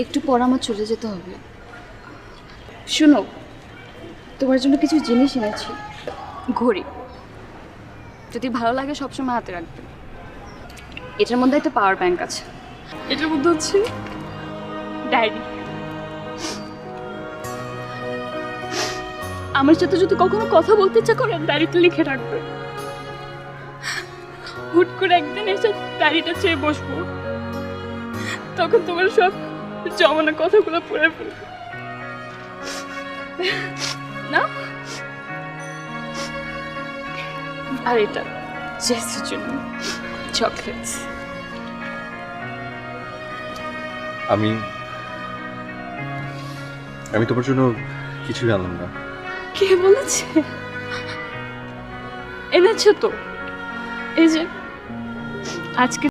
একটু পর আমার চলে যেতে হবে। শুনো, তোমার জন্য কিছু জিনিস এনেছি। ঘড়ি, যদি ভালো লাগে সবসময় হাতে রাখবে। এটার মধ্যে একটা পাওয়ার ব্যাংক আছে, এটার মধ্যে হচ্ছে ডায়েরি। আমার সাথে যদি কখনো কথা বলতে ইচ্ছা করে ডায়েরিতে লিখে রাখবে। হুট করে একদিন এসে ডায়েরিটা চেয়ে বসবো, তখন তোমার সব জমানো কথাগুলো পড়ে ফেলবে না। আর এটা জেসের জন্য চকলেটস। আমি আমি তোমার জন্য কিছুই আনলাম না। কে বলেছে? এনেছো তো, এই যে আজকে